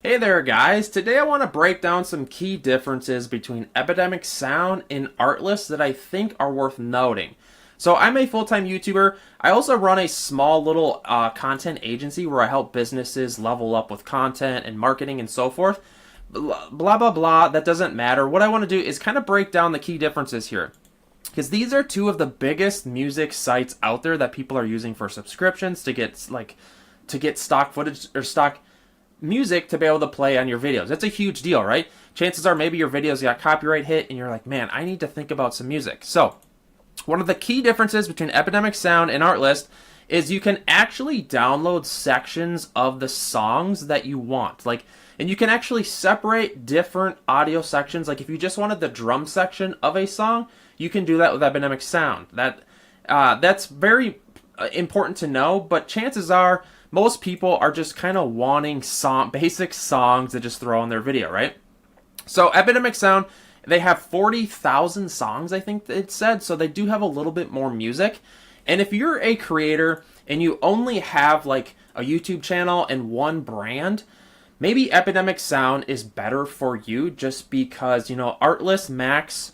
Hey there guys, today I want to break down some key differences between Epidemic Sound and Artlist that I think are worth noting. So I'm a full-time YouTuber. I also run a small little content agency where I help businesses level up with content and marketing and so forth. Blah, blah, blah, that doesn't matter. What I want to do is kind of break down the key differences here. Because these are two of the biggest music sites out there that people are using for subscriptions to get stock footage or stock music to be able to play on your videos. That's a huge deal, right? Chances are maybe your videos got copyright hit and you're like, man, I need to think about some music. So one of the key differences between Epidemic Sound and Artlist is you can actually download sections of the songs that you want. And you can actually separate different audio sections. Like if you just wanted the drum section of a song, you can do that with Epidemic Sound. That's very important to know, but chances are most people are just kind of wanting basic songs to just throw in their video, right? So Epidemic Sound, they have 40,000 songs, I think it said, so they do have a little bit more music. And if you're a creator and you only have like a YouTube channel and one brand, maybe Epidemic Sound is better for you just because, Artlist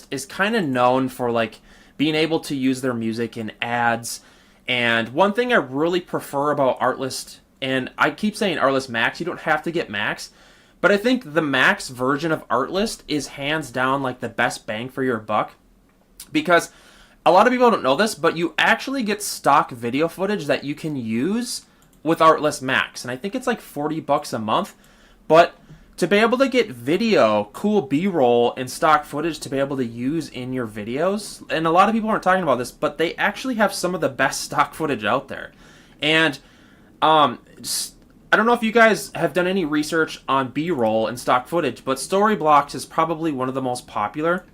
is kind of known for like being able to use their music in ads. And one thing I really prefer about Artlist, and I keep saying Artlist Max, you don't have to get Max, but I think the Max version of Artlist is hands down like the best bang for your buck, because a lot of people don't know this, but you actually get stock video footage that you can use with Artlist Max, and I think it's like $40 a month, but to be able to get video, cool B-roll, and stock footage to be able to use in your videos, and a lot of people aren't talking about this, but they actually have some of the best stock footage out there. And I don't know if you guys have done any research on B-roll and stock footage, but Storyblocks is probably one of the most popular.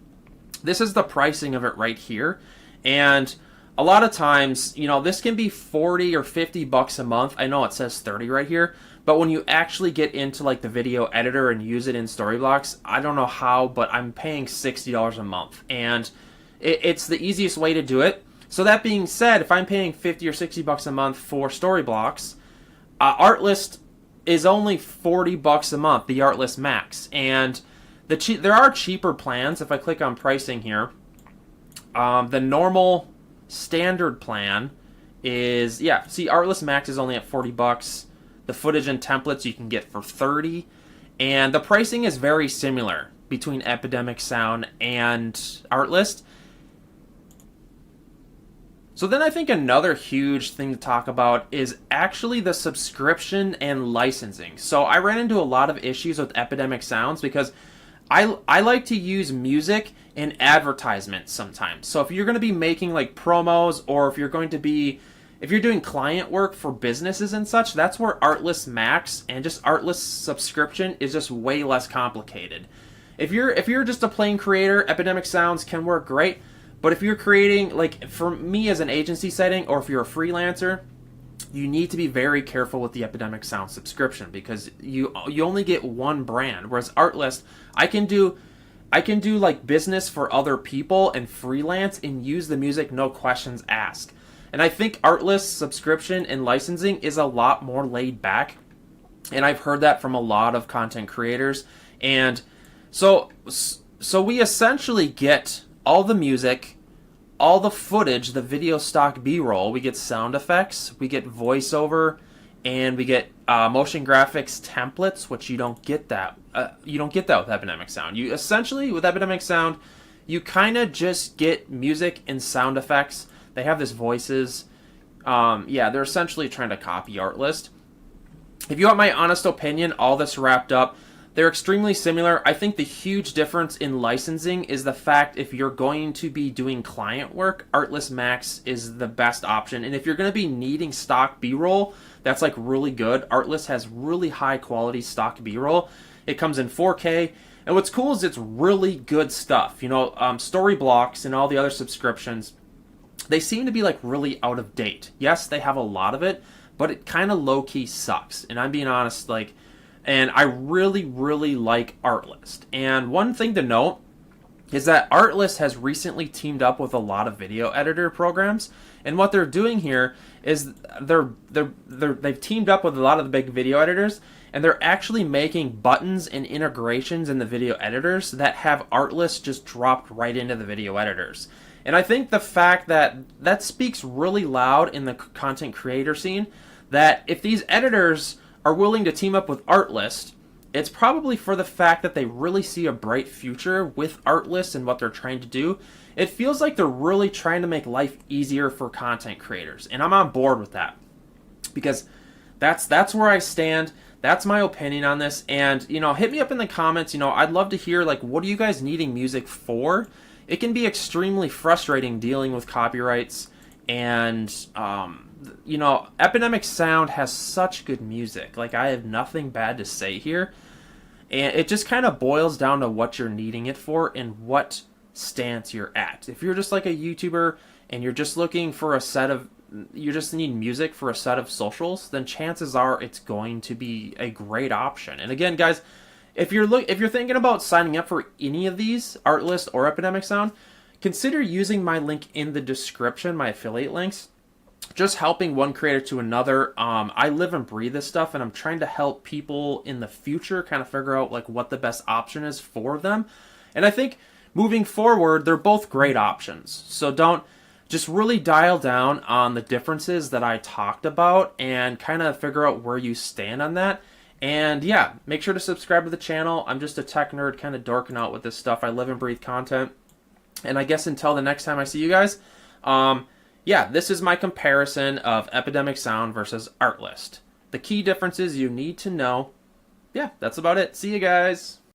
This is the pricing of it right here, and a lot of times, this can be 40 or $50 a month. I know it says 30 right here, but when you actually get into like the video editor and use it in Storyblocks, I don't know how, but I'm paying $60 a month, and it's the easiest way to do it. So that being said, if I'm paying 50 or $60 a month for Storyblocks, Artlist is only $40 a month, the Artlist Max, and there are cheaper plans. If I click on pricing here, the normal standard plan is, Artlist Max is only at $40. The footage and templates you can get for $30, and the pricing is very similar between Epidemic Sound and Artlist. So then I think another huge thing to talk about is actually the subscription and licensing. So I ran into a lot of issues with Epidemic Sounds because I like to use music in advertisements sometimes. So if you're going to be making like promos, or if you're doing client work for businesses and such, that's where Artlist Max and just Artlist subscription is just way less complicated. If you're just a plain creator, Epidemic Sounds can work great. But if you're creating, like for me as an agency setting, or if you're a freelancer, you need to be very careful with the Epidemic Sound subscription, because you only get one brand. Whereas Artlist, I can do like business for other people and freelance and use the music no questions asked. And I think Artlist subscription and licensing is a lot more laid back, and I've heard that from a lot of content creators. And so we essentially get all the music, all the footage, the video stock B-roll. We get sound effects, we get voiceover, and we get motion graphics templates, which you don't get that. You don't get that with Epidemic Sound. You essentially, with Epidemic Sound, you kind of just get music and sound effects. They have this voices. They're essentially trying to copy Artlist. If you want my honest opinion, all this wrapped up, they're extremely similar. I think the huge difference in licensing is the fact if you're going to be doing client work, Artlist Max is the best option. And if you're going to be needing stock B-roll, that's like really good. Artlist has really high quality stock B-roll. It comes in 4K. And what's cool is it's really good stuff. Storyblocks and all the other subscriptions, they seem to be like really out of date. Yes, they have a lot of it, but it kind of low-key sucks. And I'm being honest, and I really, really like Artlist. And one thing to note is that Artlist has recently teamed up with a lot of video editor programs. And what they're doing here is they've teamed up with a lot of the big video editors, and they're actually making buttons and integrations in the video editors that have Artlist just dropped right into the video editors. And I think the fact that speaks really loud in the content creator scene, that if these editors are willing to team up with Artlist, it's probably for the fact that they really see a bright future with Artlist and what they're trying to do. It feels like they're really trying to make life easier for content creators, and I'm on board with that, because that's where I stand. That's my opinion on this. And hit me up in the comments. I'd love to hear, like, what are you guys needing music for? It can be extremely frustrating dealing with copyrights, and Epidemic Sound has such good music. Like, I have nothing bad to say here. And it just kind of boils down to what you're needing it for and what stance you're at. If you're just like a YouTuber and you're just looking for you just need music for a set of socials, then chances are it's going to be a great option. And again, guys, if you're thinking about signing up for any of these, Artlist or Epidemic Sound, consider using my link in the description, my affiliate links. Just helping one creator to another. I live and breathe this stuff, and I'm trying to help people in the future kind of figure out like what the best option is for them. And I think moving forward, they're both great options. So don't just really dial down on the differences that I talked about and kind of figure out where you stand on that. And yeah, make sure to subscribe to the channel. I'm just a tech nerd kind of dorking out with this stuff. I live and breathe content. And I guess until the next time I see you guys, yeah, this is my comparison of Epidemic Sound versus Artlist. The key differences you need to know. Yeah, that's about it. See you guys.